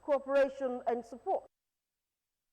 cooperation, and support.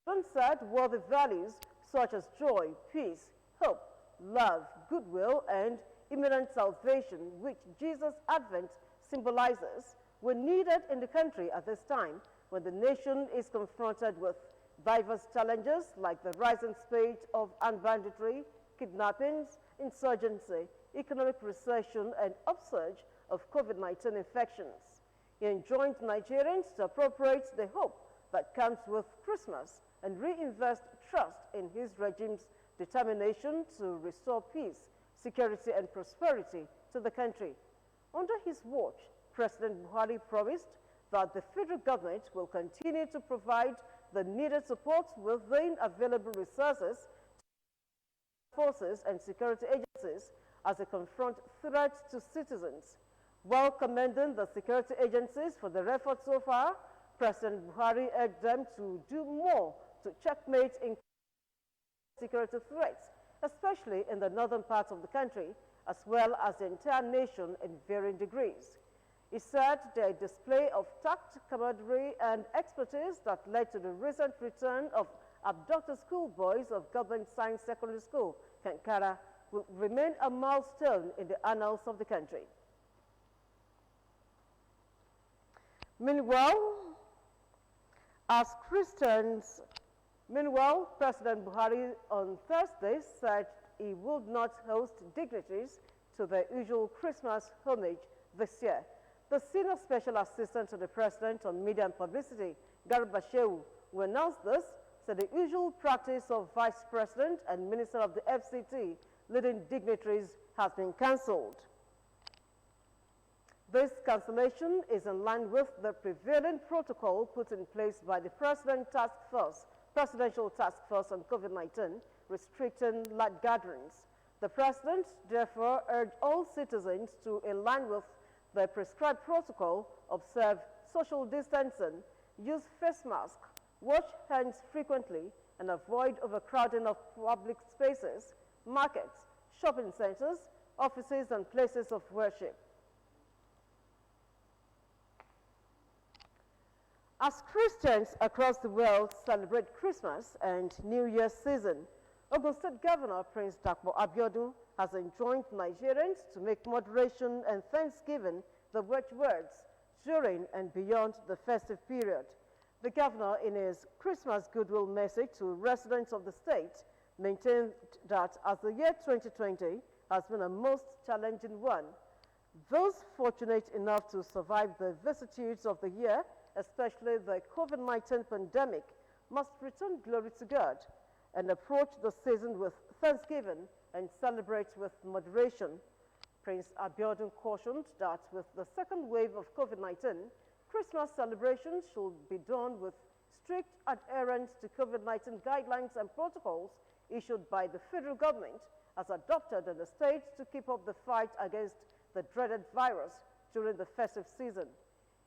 John said worthy values such as joy, peace, hope, love, goodwill, and imminent salvation, which Jesus' advent symbolizes, were needed in the country at this time when the nation is confronted with diverse challenges like the rising spate of armed banditry, kidnappings, insurgency, economic recession, and upsurge of COVID-19 infections. He enjoined Nigerians to appropriate the hope that comes with Christmas and reinvest trust in his regime's determination to restore peace, security, and prosperity to the country. Under his watch, President Buhari promised that the federal government will continue to provide the needed support within available resources to forces and security agencies as they confront threats to citizens. While commending the security agencies for their efforts so far, President Buhari urged them to do more to checkmate security threats, especially in the northern parts of the country, as well as the entire nation in varying degrees. He said their display of tact, camaraderie, and expertise that led to the recent return of abducted schoolboys of Government Science Secondary School, Kankara, will remain a milestone in the annals of the country. Meanwhile, President Buhari on Thursday said he would not host dignitaries to their usual Christmas homage this year. The Senior Special Assistant to the President on Media and Publicity, BABAJIDE, who announced this, said the usual practice of Vice President and Minister of the FCT leading dignitaries has been cancelled. This cancellation is in line with the prevailing protocol put in place by the Presidential Task Force on COVID-19, restricting large gatherings. The President therefore urged all citizens to, in line with the prescribed protocol, observe social distancing, use face masks, wash hands frequently, and avoid overcrowding of public spaces, markets, shopping centers, offices, and places of worship. As Christians across the world celebrate Christmas and New Year's season, Ogun State Governor Prince Dakpo Abiodun has enjoined Nigerians to make moderation and thanksgiving the watchwords during and beyond the festive period. The governor, in his Christmas goodwill message to residents of the state, maintained that as the year 2020 has been a most challenging one, those fortunate enough to survive the vicissitudes of the year, especially the COVID-19 pandemic, must return glory to God and approach the season with thanksgiving and celebrate with moderation. Prince Abiodun cautioned that with the second wave of COVID-19, Christmas celebrations should be done with strict adherence to COVID-19 guidelines and protocols issued by the federal government as adopted in the state to keep up the fight against the dreaded virus during the festive season.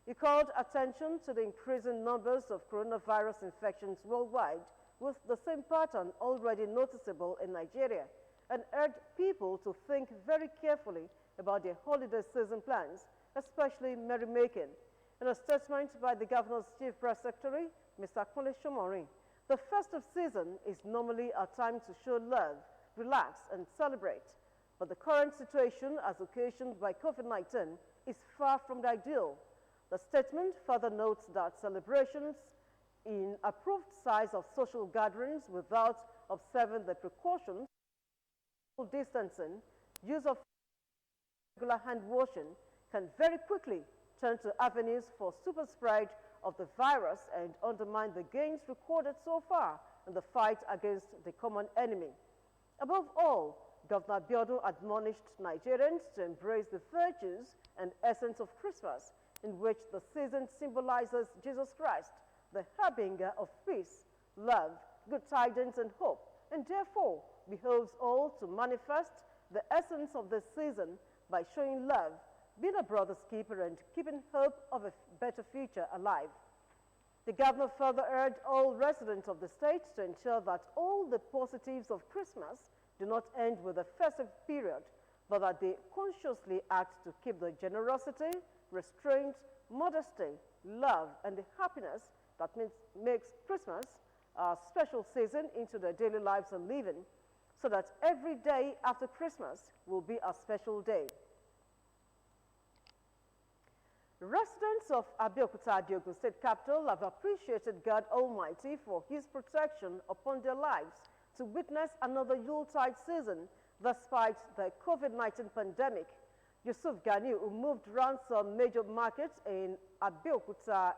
He called attention to the increasing numbers of coronavirus infections worldwide, with the same pattern already noticeable in Nigeria, and urged people to think very carefully about their holiday season plans, especially merrymaking. In a statement by the governor's chief press secretary, Mr. Kunle Shomori, the festive season is normally a time to show love, relax, and celebrate. But the current situation, as occasioned by COVID-19, is far from the ideal. The statement further notes that celebrations in approved size of social gatherings without observing the precautions, social distancing, use of regular hand washing can very quickly turn to avenues for super spread of the virus and undermine the gains recorded so far in the fight against the common enemy. Above all, Governor Abiodun admonished Nigerians to embrace the virtues and essence of Christmas, in which the season symbolizes Jesus Christ, the harbinger of peace, love, good tidings, and hope, and therefore behoves all to manifest the essence of this season by showing love, being a brother's keeper, and keeping hope of a better future alive. The governor further urged all residents of the state to ensure that all the positives of Christmas do not end with the festive period, but that they consciously act to keep the generosity, restraint, modesty, love, and the happiness that makes Christmas a special season into their daily lives and living, so that every day after Christmas will be a special day. Residents of Abeokuta, the Ogun State capital, have appreciated God Almighty for His protection upon their lives to witness another Yuletide season despite the COVID-19 pandemic. Yusuf Gani, who moved around some major markets in Abeokuta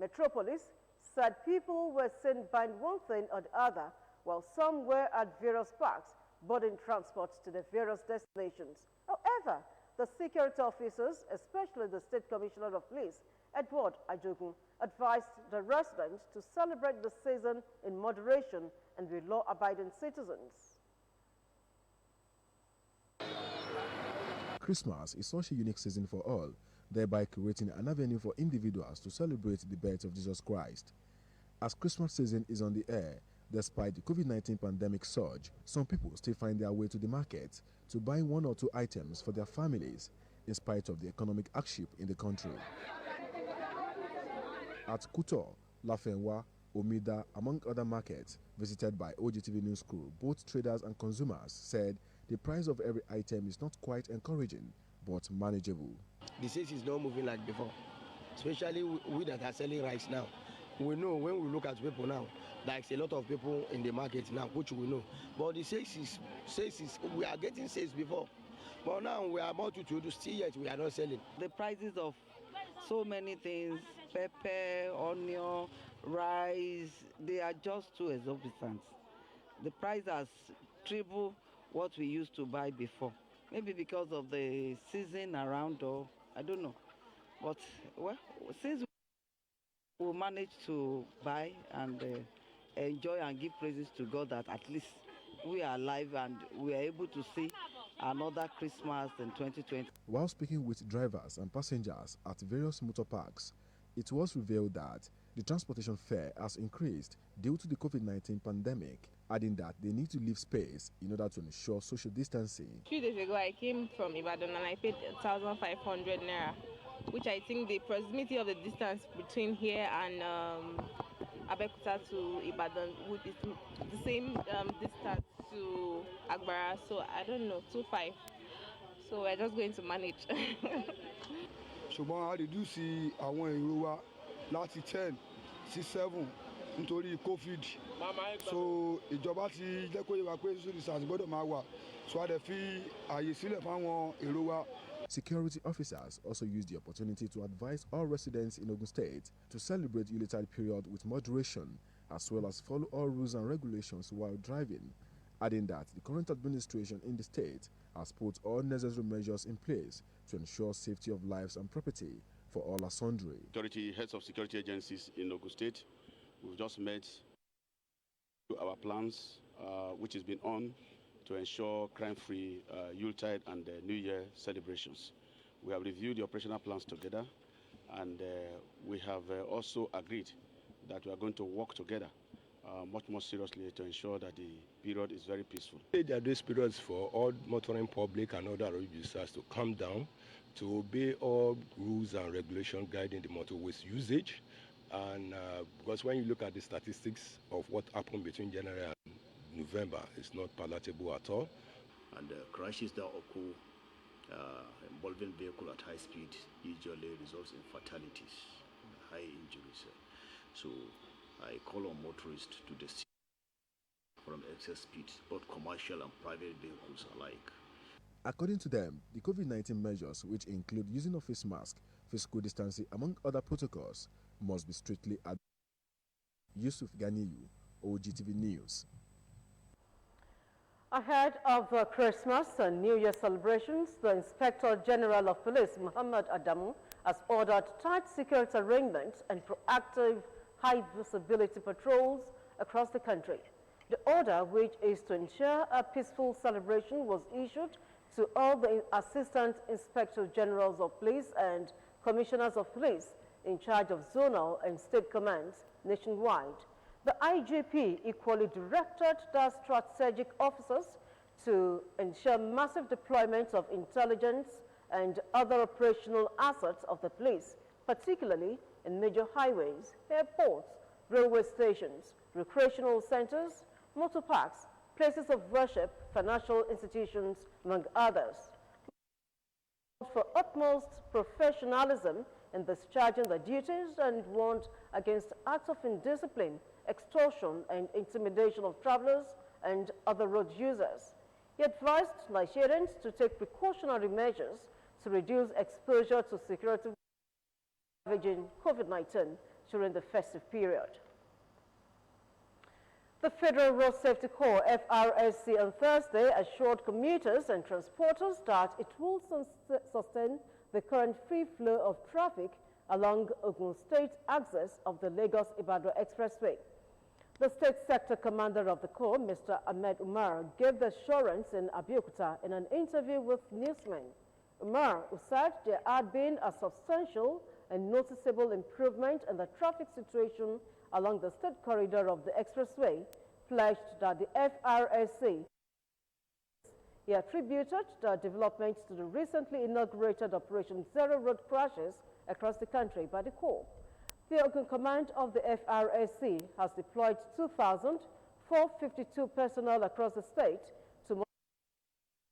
metropolis, said people were seen buying one thing or the other, while some were at various parks boarding transports to the various destinations. However, the security officers, especially the State Commissioner of Police, Edward Ajogun, advised the residents to celebrate the season in moderation and with law-abiding citizens. Christmas is such a unique season for all, thereby creating an avenue for individuals to celebrate the birth of Jesus Christ. As Christmas season is on the air, despite the COVID-19 pandemic surge, some people still find their way to the market to buy one or two items for their families, in spite of the economic hardship in the country. At Kuto, Lafenwa, Omida, among other markets visited by OGTV News crew, both traders and consumers said the price of every item is not quite encouraging, but manageable. The sales is not moving like before, especially we that are selling rice now. We know when we look at people now, there's a lot of people in the market now, which we know. But the sales is we are getting sales before. But now we are about to do still yet we are not selling. The prices of so many things, pepper, onion, rice, they are just too exorbitant. The price has tripled what we used to buy before. Maybe because of the season around, or I don't know. But well, since we managed to buy and enjoy and give praises to God that at least we are alive and we are able to see another Christmas in 2020. While speaking with drivers and passengers at various motor parks, it was revealed that the transportation fare has increased due to the COVID-19 pandemic, adding that they need to leave space in order to ensure social distancing. 2 days ago, I came from Ibadan and I paid 1,500 naira, which I think the proximity of the distance between here and Abeokuta to Ibadan would be the same distance to Agbara, so I don't know, 2.5. So we're just going to manage. ṣùgbọ́n a reduce àwọn èrò wa láti 10 sí 7 nítorí COVID, so ìjọba ti jẹ́ kó yé wa pé social distance gbọ́dọ̀ máa wà, so a dẹ̀ fi àyè sílẹ̀ fáwọn èrò wa. Security officers also used the opportunity to advise all residents in Ogun State to celebrate Yuletide period with moderation, as well as follow all rules and regulations while driving, adding that the current administration in the state has put all necessary measures in place to ensure safety of lives and property for all are sundry. Security heads of security agencies in Ogun State, we've just met our plans, which has been on to ensure crime-free Yuletide and New Year celebrations. We have reviewed the operational plans together, and we have also agreed that we are going to work together much more seriously to ensure that the period is very peaceful. There are these periods for all motoring public and other road users to calm down, to obey all rules and regulations guiding the motorways usage. And because when you look at the statistics of what happened between January and November, it's not palatable at all. And crashes that occur involving vehicle at high speed usually results in fatalities, high injuries. So I call on motorists to desist from excess speed, both commercial and private vehicles alike. According to them, the COVID-19 measures, which include using of face mask, physical distancing, among other protocols, must be strictly adhered. Yusuf Ganiyu, OGTV News. Ahead of Christmas and New Year celebrations, the Inspector General of Police, Muhammad Adamu, has ordered tight security arrangements and proactive high-visibility patrols across the country. The order, which is to ensure a peaceful celebration, was issued to all the Assistant Inspector Generals of Police and Commissioners of Police in charge of zonal and state commands nationwide. The IGP equally directed the strategic officers to ensure massive deployment of intelligence and other operational assets of the police, particularly in major highways, airports, railway stations, recreational centers, motor parks, places of worship, financial institutions, among others. For utmost professionalism in discharging their duties and warned against acts of indiscipline, extortion, and intimidation of travelers and other road users. He advised Nigerians to take precautionary measures to reduce exposure to security ravaging COVID-19 during the festive period. The Federal Road Safety Corps, FRSC, on Thursday assured commuters and transporters that it will sustain the current free flow of traffic along Ogun State axis of the Lagos-Ibadan Expressway. The State Sector Commander of the Corps, Mr. Ahmed Umar, gave the assurance in Abeokuta in an interview with newsmen. Umar said there had been a substantial and noticeable improvement in the traffic situation along the state corridor of the expressway, pledged that the FRSC. He attributed the development to the recently inaugurated Operation Zero Road Crashes across the country by the Corps. The Ogun Command of the FRSC has deployed 2,452 personnel across the state to monitor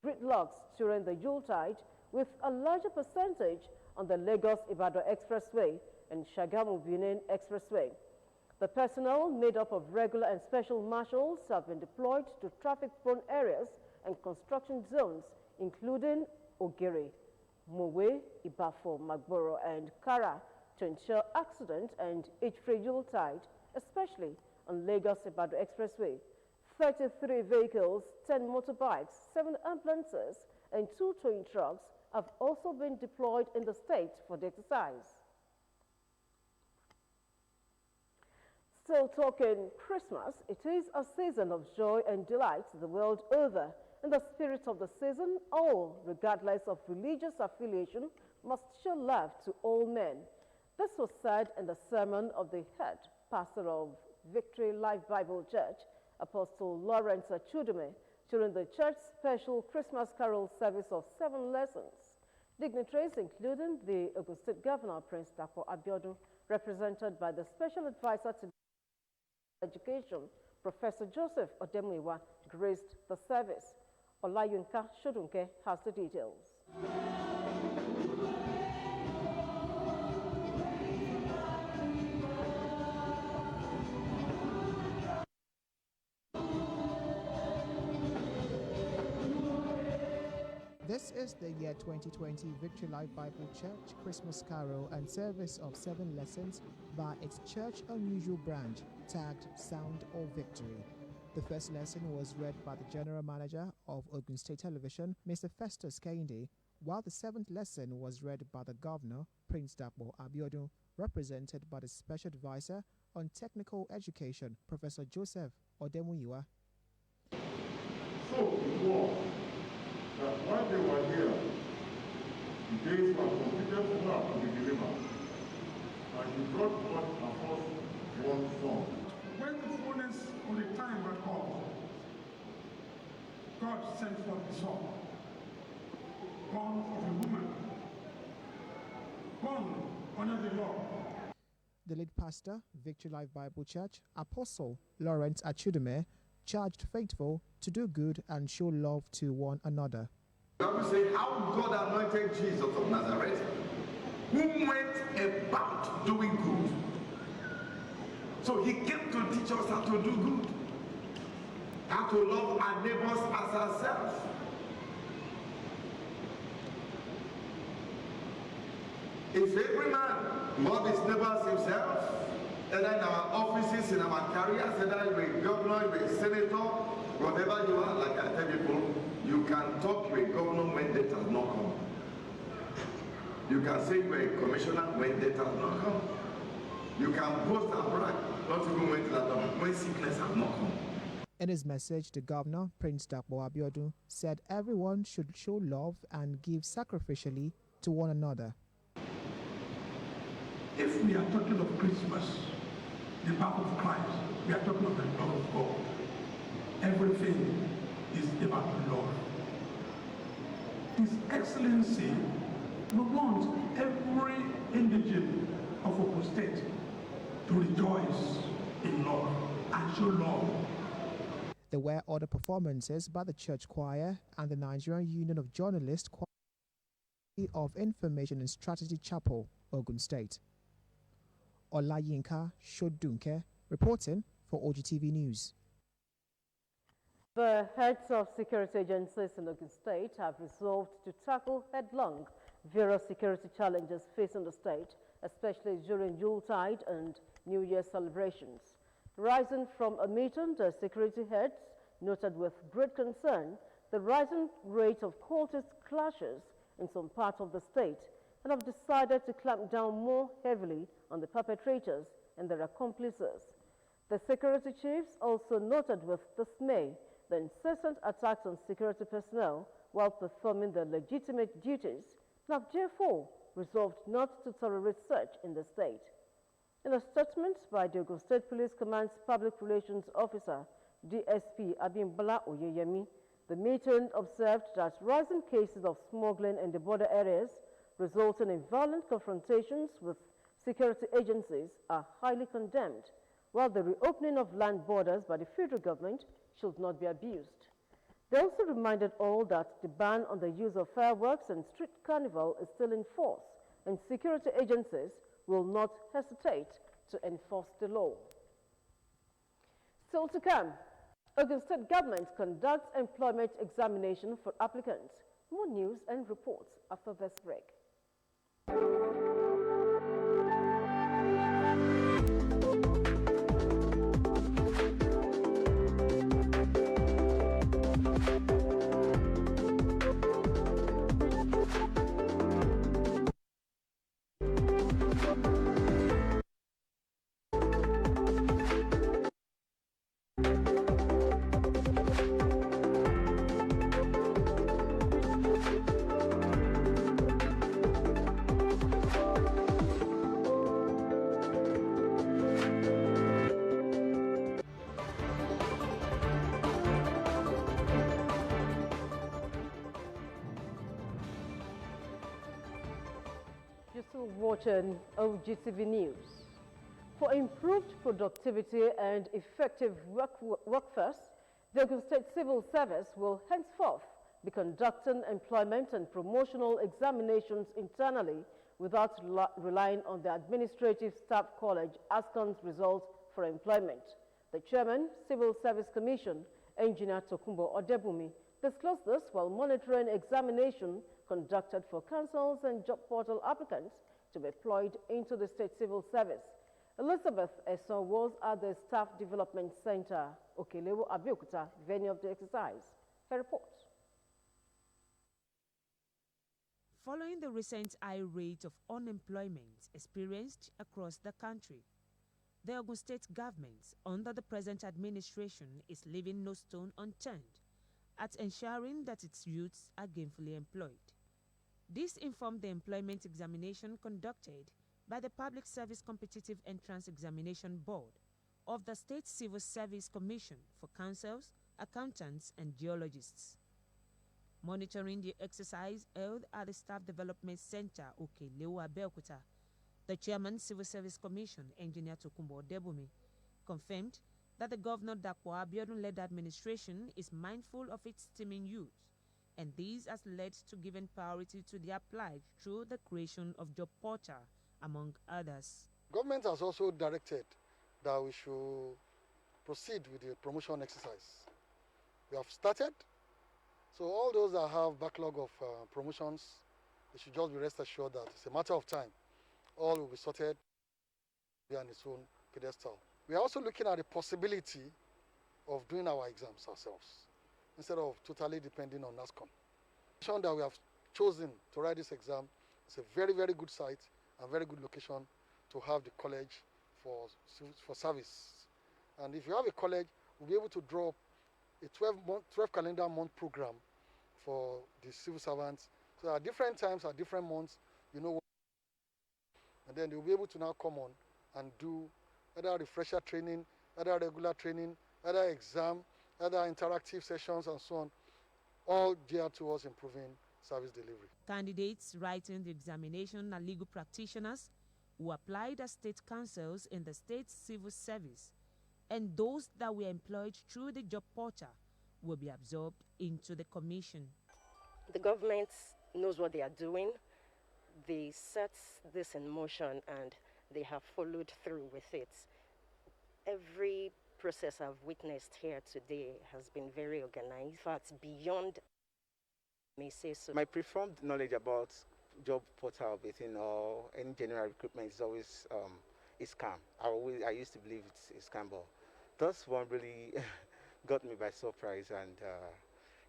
gridlocks during the Yuletide, with a larger percentage on the Lagos-Ibadan Expressway and Shagamu-Benin Expressway. The personnel, made up of regular and special marshals, have been deployed to traffic-prone areas and construction zones, including Ogere, Mowe, Ibafo, Magboro, and Kara, to ensure accident and age-free Yuletide, especially on Lagos-Ibadan Expressway. 33 vehicles, 10 motorbikes, 7 ambulances, and 2 towing trucks have also been deployed in the state for the exercise. Still talking Christmas, it is a season of joy and delight the world over. In the spirit of the season, all, regardless of religious affiliation, must show love to all men. This was said in the sermon of the head pastor of Victory Life Bible Church, Apostle Lawrence Achudume, during the church's special Christmas carol service of 7 lessons. Dignitaries, including the Ogun State Governor, Prince Dapo Abiodun, represented by the Special Advisor to Education, Professor Joseph Odemuyiwa, graced the service. Olayinka Shodunke has the details. This is the year 2020 Victory Life Bible Church Christmas Carol and service of 7 lessons by its church unusual branch tagged Sound of Victory. The first lesson was read by the General Manager of Ogun State Television, Mr. Festus Kehinde, while the 7th lesson was read by the Governor, Prince Dapo Abiodun, represented by the Special Advisor on Technical Education, Professor Joseph Odemuyiwa. So before that while they were here, the days were completed for her to be delivered, and he brought forth a first-born son. When the fullness of the time had come, God sent forth the Son, born of a woman, born under the law. The lead pastor, Victory Life Bible Church, Apostle Lawrence Achudume, charged faithful to do good and show love to one another. The Bible says how God anointed Jesus of Nazareth, who went about doing good. So he came to teach us how to do good, how to love our neighbors as ourselves. If every man love his neighbor as himself, either in our offices, in our careers, either you're a governor, you're a senator, whatever you are, like I tell people, you can talk to a governor when death has not come. You can say you're a commissioner when death has not come. You can boast and brag, not even when sickness has not come. In his message, the Governor, Prince Dapo Abiodun, said everyone should show love and give sacrificially to one another. If we are talking of Christmas, the birth of Christ, we are talking of the love of God. Everything is about love. His Excellency wants every indigent of Ogun State to rejoice in love and show love. There were other performances by the Church Choir and the Nigerian Union of Journalists Choir of Information and Strategy Chapel, Ogun State. Olayinka Shodunke reporting for OGTV News. The heads of security agencies in Ogun State have resolved to tackle headlong various security challenges facing the state, especially during Yuletide and New Year celebrations. Rising from a meeting, the security heads noted with great concern the rising rate of cultist clashes in some parts of the state and have decided to clamp down more heavily on the perpetrators and their accomplices. The security chiefs also noted with dismay the incessant attacks on security personnel while performing their legitimate duties and have therefore resolved not to tolerate such in the state. In a statement by the Ogun State Police Command's Public Relations Officer, DSP Abimbola Oyeyemi, the meeting observed that rising cases of smuggling in the border areas resulting in violent confrontations with security agencies are highly condemned, while the reopening of land borders by the federal government should not be abused. They also reminded all that the ban on the use of fireworks and street carnival is still in force, and security agencies will not hesitate to enforce the law. Still to come, Ogun State government conducts employment examination for applicants. More news and reports after this break. You're still watching OGTV News. For improved productivity and effective workforce, the Ogun State Civil Service will henceforth be conducting employment and promotional examinations internally without relying on the Administrative Staff College ASCON's results for employment. The Chairman, Civil Service Commission, Engineer Tokumbo Odebumi, disclosed this while monitoring examination conducted for councils and job portal applicants to be employed into the State Civil Service. Elizabeth Esson was at the Staff Development Center, Okelewo, Abeokuta, venue of the exercise. Her report. Following the recent high rate of unemployment experienced across the country, the Ogun State government, under the present administration, is leaving no stone unturned at ensuring that its youths are gainfully employed. This informed the employment examination conducted by the Public Service Competitive Entrance Examination Board of the State Civil Service Commission for councils, accountants, and geologists. Monitoring the exercise held at the Staff Development Center, Okelewo, Abeokuta, the Chairman, Civil Service Commission, Engineer Tokumbo Odebumi, confirmed that the Governor Dapo Abiodun-led administration is mindful of its teeming youth, and this has led to giving priority to the applied through the creation of job portal, among others. Government has also directed that we should proceed with the promotion exercise. We have started, so all those that have backlog of promotions, they should just be rest assured that it's a matter of time. All will be sorted on its own pedestal. We are also looking at the possibility of doing our exams ourselves, instead of totally depending on NASCON. The location that we have chosen to write this exam is a very, very good site and very good location to have the college for service. And if you have a college, we'll be able to draw a 12 calendar month program for the civil servants. So at different times, at different months, you know what, and then they'll be able to now come on and do either refresher training, either regular training, either exam, other interactive sessions and so on, all geared towards improving service delivery. Candidates writing the examination are legal practitioners, who applied as state councils in the state civil service, and those that were employed through the job portal will be absorbed into the commission. The government knows what they are doing. They set this in motion and they have followed through with it. Every process I've witnessed here today has been very organized. In fact, beyond, may say so. My preformed knowledge about job portal within or any general recruitment is always a scam. I used to believe it's a scam, but this one really got me by surprise, and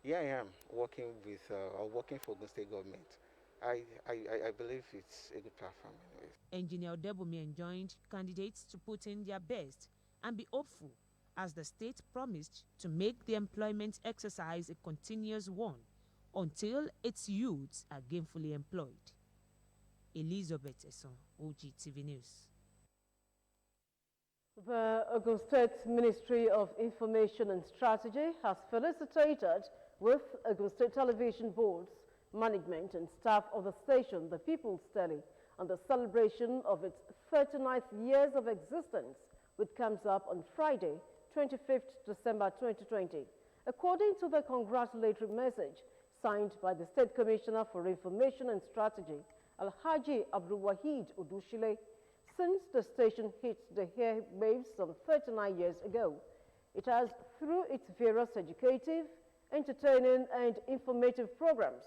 here I am working with working for Ogun State government. I believe it's a good platform anyways. Engineer Debumi enjoined candidates to put in their best and be hopeful, as the state promised to make the employment exercise a continuous one until its youths are gainfully employed. Elizabeth Esson, OGTV News. The Ogun State Ministry of Information and Strategy has felicitated with Ogun State Television Board's management and staff of the station, the People's Tele, on the celebration of its 39th years of existence, which comes up on Friday, 25th December 2020. According to the congratulatory message signed by the State Commissioner for Information and Strategy, Alhaji Abdul Wahid Odushile, since the station hit the airwaves some 39 years ago, it has, through its various educative, entertaining and informative programs,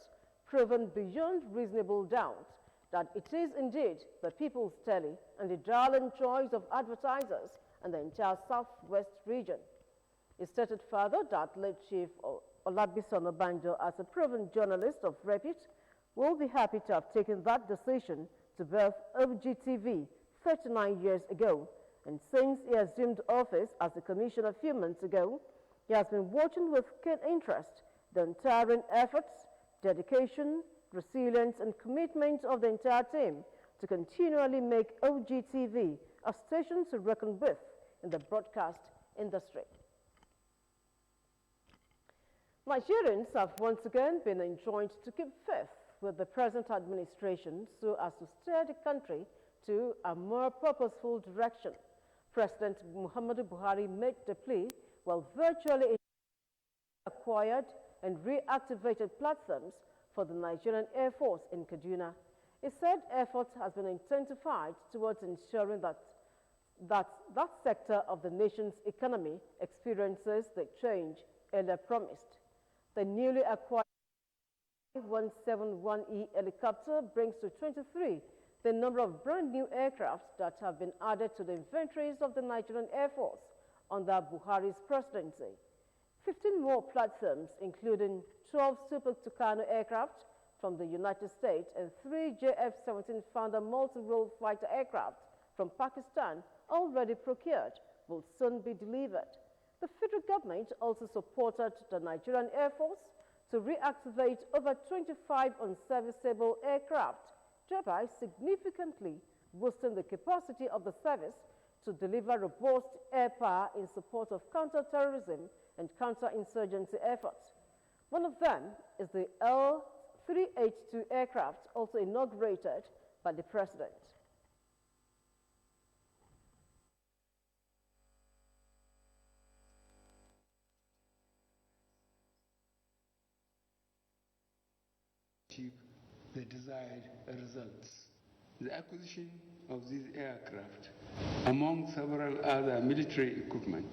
proven beyond reasonable doubt that it is indeed the People's Tele and the darling choice of advertisers and the entire Southwest region. It stated further that late Chief Olabisan Obanjo, as a proven journalist of repute, will be happy to have taken that decision to birth OGTV 39 years ago, and since he assumed office as the commissioner a few months ago, he has been watching with keen interest the untiring efforts, dedication, resilience and commitment of the entire team to continually make OGTV a station to reckon with in the broadcast industry. Nigerians have once again been enjoined to keep faith with the present administration so as to steer the country to a more purposeful direction. President Muhammadu Buhari made the plea while virtually acquired and reactivated platforms for the Nigerian Air Force in Kaduna. He said efforts has been intensified towards ensuring that sector of the nation's economy experiences the change earlier promised. The newly acquired 171E helicopter brings to 23 the number of brand new aircraft that have been added to the inventories of the Nigerian Air Force under Buhari's presidency. 15 more platforms, including 12 Super Tucano aircraft from the United States and 3 JF-17 Founder multi-role fighter aircraft from Pakistan, already procured, will soon be delivered. The federal government also supported the Nigerian Air Force to reactivate over 25 unserviceable aircraft, thereby significantly boosting the capacity of the service to deliver robust air power in support of counter-terrorism and counter-insurgency efforts. One of them is the L-382 aircraft, also inaugurated by the President. The desired results. The acquisition of these aircraft, among several other military equipment,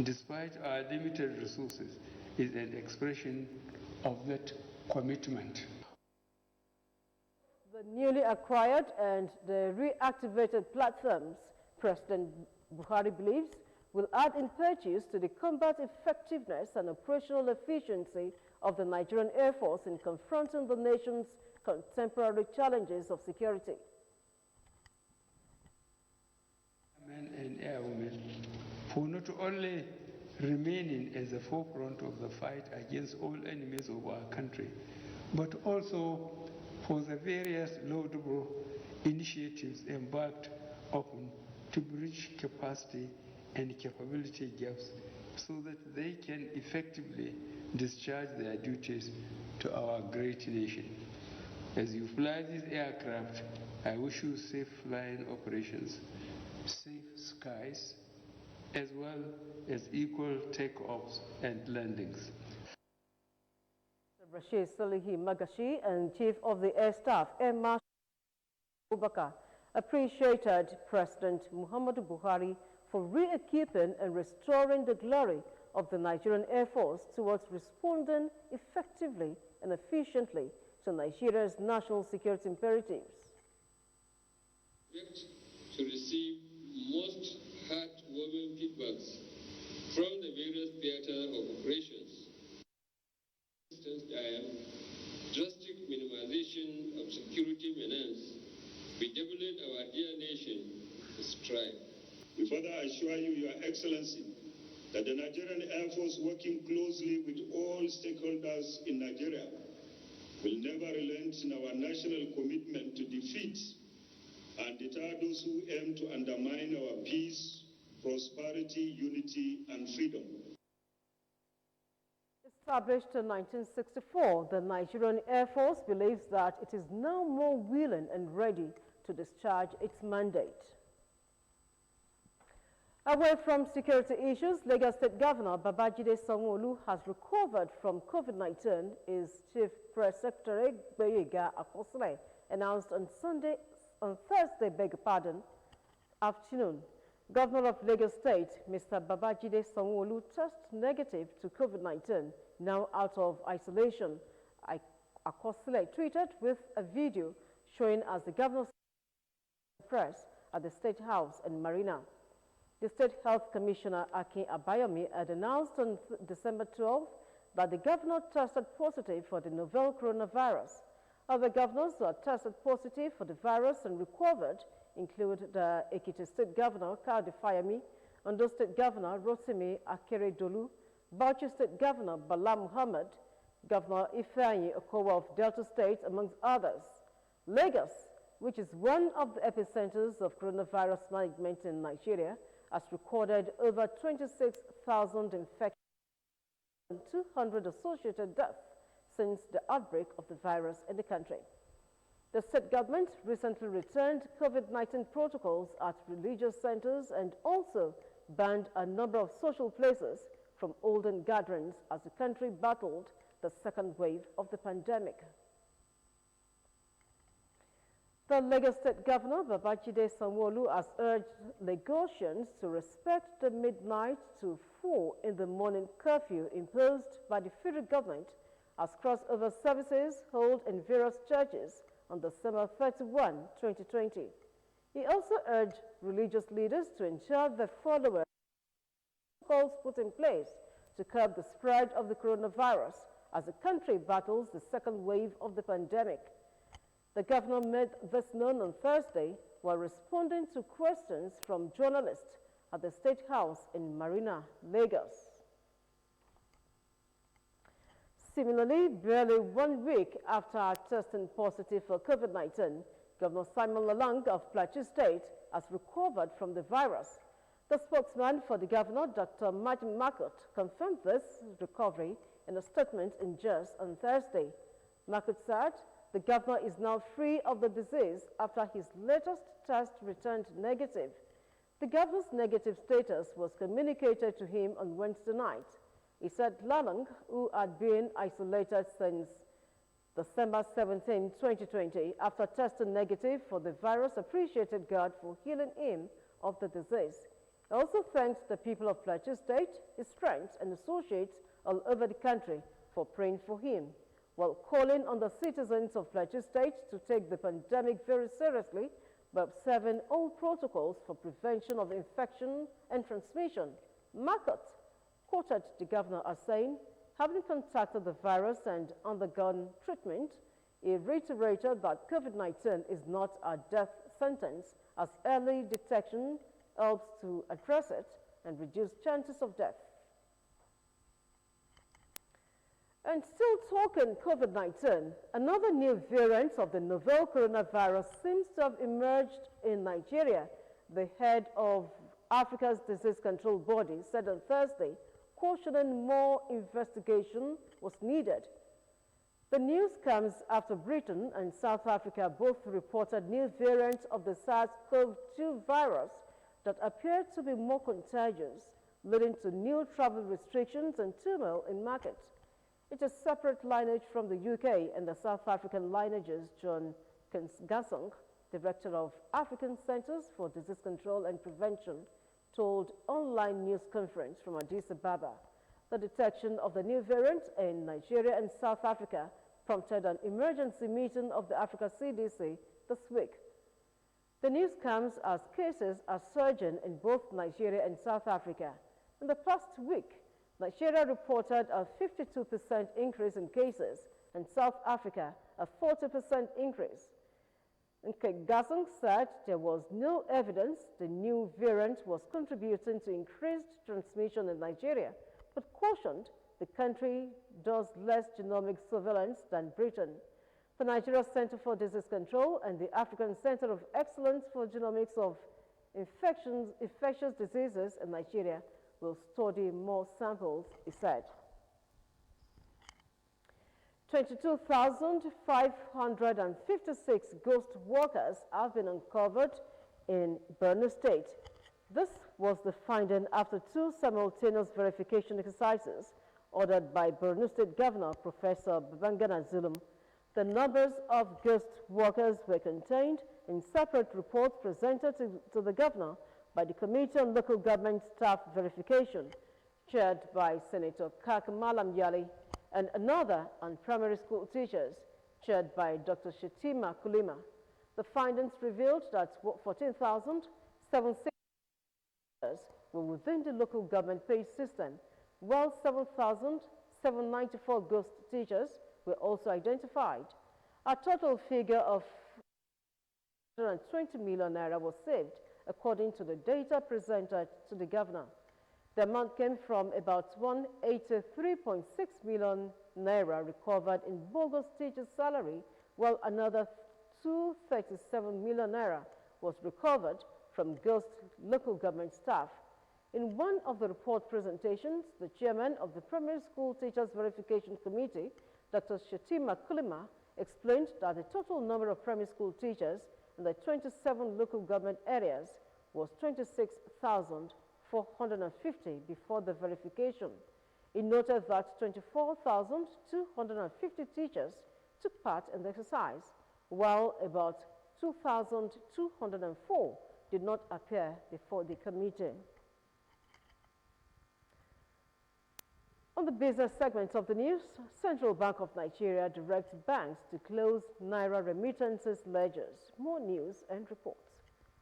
despite our limited resources, is an expression of that commitment. The newly acquired and the reactivated platforms, President Buhari believes, will add impetus to the combat effectiveness and operational efficiency of the Nigerian Air Force in confronting the nation's contemporary challenges of security. Men and airwomen for not only remaining at the forefront of the fight against all enemies of our country, but also for the various laudable initiatives embarked upon to bridge capacity and capability gaps so that they can effectively discharge their duties to our great nation. As you fly these aircraft, I wish you safe flying operations, safe skies, as well as equal takeoffs and landings. Rashid Salihi Magashi and Chief of the Air Staff, Air Marshal Abubakar, appreciated President Muhammadu Buhari for re-equipping and restoring the glory of the Nigerian Air Force towards responding effectively and efficiently to Nigeria's national security imperatives. To receive most heartwarming feedbacks from the various theater of operations. Drastic minimization of security menace, bedeviling our dear nation to strive. We further assure you, Your Excellency, that the Nigerian Air Force, working closely with all stakeholders in Nigeria, will never relent in our national commitment to defeat and deter those who aim to undermine our peace, prosperity, unity, and freedom. Established in 1964, the Nigerian Air Force believes that it is now more willing and ready to discharge its mandate. Away from security issues, Lagos State Governor Babajide SANWO-OLU has recovered from COVID-19. His Chief Press Secretary, Gboyega Akosile, announced on Thursday, afternoon. Governor of Lagos State, Mr. Babajide SANWO-OLU, tested negative to COVID-19, now out of isolation. Akosile tweeted with a video showing as the governor's press at the State House in Marina. The State Health Commissioner, Akin Abayomi, had announced on December 12th that the governor tested positive for the novel coronavirus. Other governors who had tested positive for the virus and recovered include the Ekiti State Governor, Kayode Fayemi, Ondo State Governor, Rotimi Akeredolu, Bauchi State Governor, Bala Muhammad, Governor Ifeanyi Okowa of Delta State, amongst others. Lagos, which is one of the epicenters of coronavirus management in Nigeria, has recorded over 26,000 infections and 200 associated deaths since the outbreak of the virus in the country. The state government recently returned COVID-19 protocols at religious centers and also banned a number of social places from olden gatherings as the country battled the second wave of the pandemic. The Lagos State Governor, Babajide SANWO-OLU, has urged Lagosians to respect the midnight to 4 in the morning curfew imposed by the federal government as crossover services held in various churches on December 31, 2020. He also urged religious leaders to ensure the followers protocols put in place to curb the spread of the coronavirus as the country battles the second wave of the pandemic. The governor made this known on Thursday while responding to questions from journalists at the State House in Marina, Lagos. Similarly, barely 1 week after testing positive for COVID-19, Governor Simon LALONG of Plateau State has recovered from the virus. The spokesman for the governor, Dr. Martin Marcotte, confirmed this recovery in a statement in Jos on Thursday. Marcotte said the governor is now free of the disease after his latest test returned negative. The governor's negative status was communicated to him on Wednesday night. He said LALONG, who had been isolated since December 17, 2020, after testing negative for the virus, appreciated God for healing him of the disease. He also thanked the people of Plateau State, his friends and associates all over the country for praying for him, while calling on the citizens of Plateau State to take the pandemic very seriously by observing all protocols for prevention of infection and transmission. Marcotte quoted the governor as saying, having contacted the virus and undergone treatment, he reiterated that COVID-19 is not a death sentence, as early detection helps to address it and reduce chances of death. And still talking COVID-19, another new variant of the novel coronavirus seems to have emerged in Nigeria. The head of Africa's disease control body said on Thursday, cautioning more investigation was needed. The news comes after Britain and South Africa both reported new variants of the SARS-CoV-2 virus that appeared to be more contagious, leading to new travel restrictions and turmoil in markets. It is separate lineage from the UK and the South African lineages. John Gasong, Director of African Centers for Disease Control and Prevention, told online news conference from Addis Ababa. The detection of the new variant in Nigeria and South Africa prompted an emergency meeting of the Africa CDC this week. The news comes as cases are surging in both Nigeria and South Africa. In the past week, Nigeria reported a 52% increase in cases and South Africa a 40% increase. Gasong said there was no evidence the new variant was contributing to increased transmission in Nigeria, but cautioned the country does less genomic surveillance than Britain. The Nigeria Center for Disease Control and the African Center of Excellence for Genomics of Infectious Diseases in Nigeria will study more samples, he said. 22,556 ghost workers have been uncovered in Borno State. This was the finding after 2 simultaneous verification exercises ordered by Borno State Governor Professor Babangana Zulum. The numbers of ghost workers were contained in separate reports presented to the governor by the Committee on Local Government Staff Verification, chaired by Senator Kak Malam Yali, and another on primary school teachers, chaired by Dr. Shetima Kulima. The findings revealed that 14,760 were within the local government pay system, while 7,794 ghost teachers were also identified. A total figure of 120 million naira was saved, according to the data presented to the governor. The amount came from about 183.6 million naira recovered in bogus teachers' salary, while another 237 million naira was recovered from ghost local government staff. In one of the report presentations, the chairman of the Primary School Teachers Verification Committee, Dr. Shetima Kulima, explained that the total number of primary school teachers in the 27 local government areas was 26,450 before the verification. He noted that 24,250 teachers took part in the exercise, while about 2,204 did not appear before the committee. On the business segment of the news, Central Bank of Nigeria directs banks to close Naira remittances ledgers. More news and reports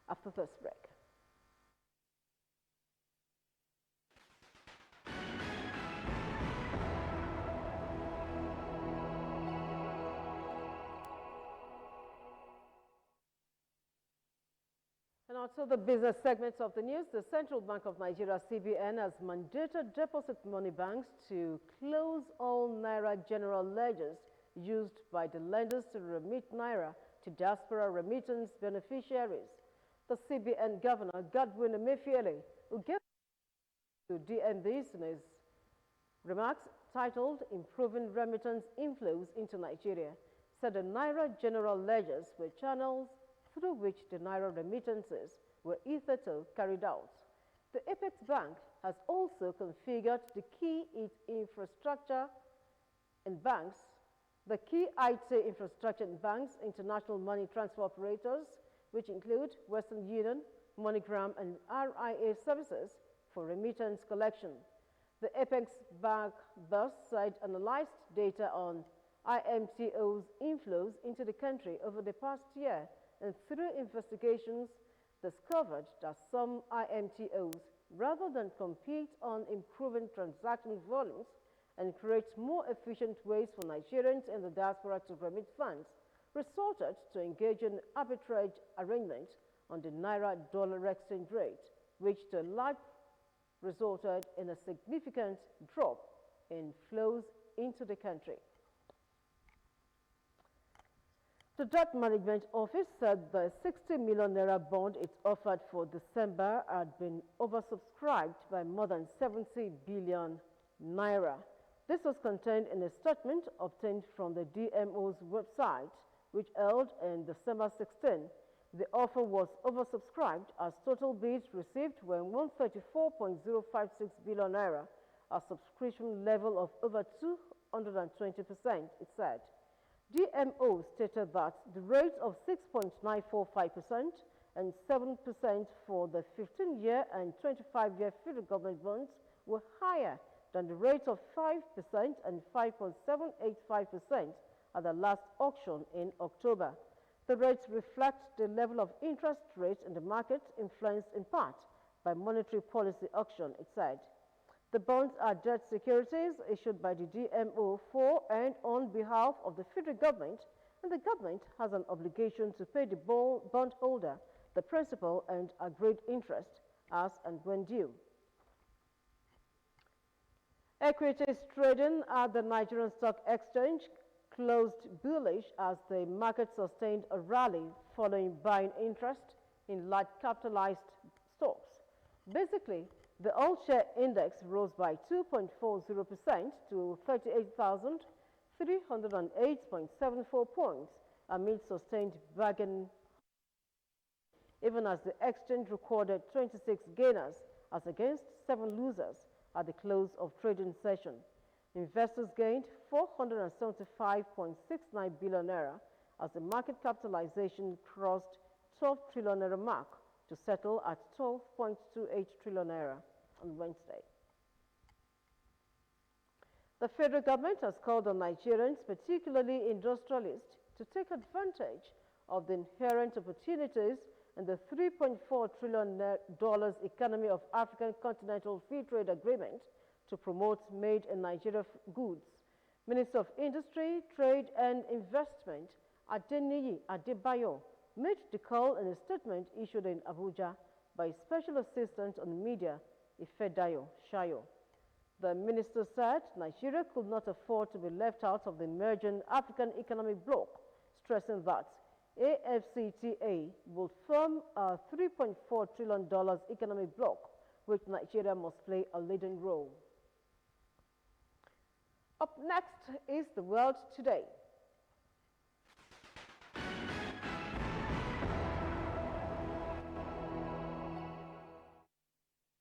after this break. And also the business segments of the news, the Central Bank of Nigeria, CBN, has mandated deposit money banks to close all Naira general ledgers used by the lenders to remit Naira to diaspora remittance beneficiaries. The CBN Governor, Godwin Emefiele, who gave to DNBs in his remarks titled Improving Remittance Inflows into Nigeria, said the Naira general ledgers were channels through which the Naira remittances were hitherto carried out. The Apex Bank has also configured the key infrastructure in banks, the key IT infrastructure in banks, international money transfer operators, which include Western Union, MoneyGram, and RIA services for remittance collection. The Apex Bank thus said analyzed data on IMTO's inflows into the country over the past year, and through investigations discovered that some IMTOs, rather than compete on improving transaction volumes and create more efficient ways for Nigerians in the diaspora to remit funds, resorted to engage in arbitrage arrangement on the Naira-dollar exchange rate, which to a large resulted in a significant drop in flows into the country. The Debt Management Office said the 60 million naira bond it offered for December had been oversubscribed by more than 70 billion naira. This was contained in a statement obtained from the DMO's website, which held in December 16. The offer was oversubscribed as total bids received were 134.056 billion naira, a subscription level of over 220%, it said. DMO stated that the rate of 6.945% and 7% for the 15-year and 25-year federal government bonds were higher than the rate of 5% and 5.785% at the last auction in October. The rates reflect the level of interest rates in the market, influenced in part by monetary policy action, it said. The bonds are debt securities issued by the DMO for and on behalf of the federal government, and the government has an obligation to pay the bondholder the principal and agreed interest as and when due. Equities trading at the Nigerian Stock Exchange closed bullish as the market sustained a rally following buying interest in large capitalized stocks. Basically, the all-share index rose by 2.40% to 38,308.74 points amid sustained bargain, even as the exchange recorded 26 gainers as against 7 losers at the close of trading session. Investors gained 475.69 billion naira as the market capitalization crossed 12 trillion naira mark to settle at 12.28 trillion naira on Wednesday. The federal government has called on Nigerians, particularly industrialists, to take advantage of the inherent opportunities in the $3.4 trillion economy of African Continental Free Trade Agreement to promote made-in-Nigeria goods. Minister of Industry, Trade and Investment, Adeniyi Adebayo, made the call in a statement issued in Abuja by Special Assistant on Media, Ifedayo Shayo. The minister said Nigeria could not afford to be left out of the emerging African economic bloc, stressing that AFCTA will form a $3.4 trillion economic bloc, which Nigeria must play a leading role. Up next is The World Today.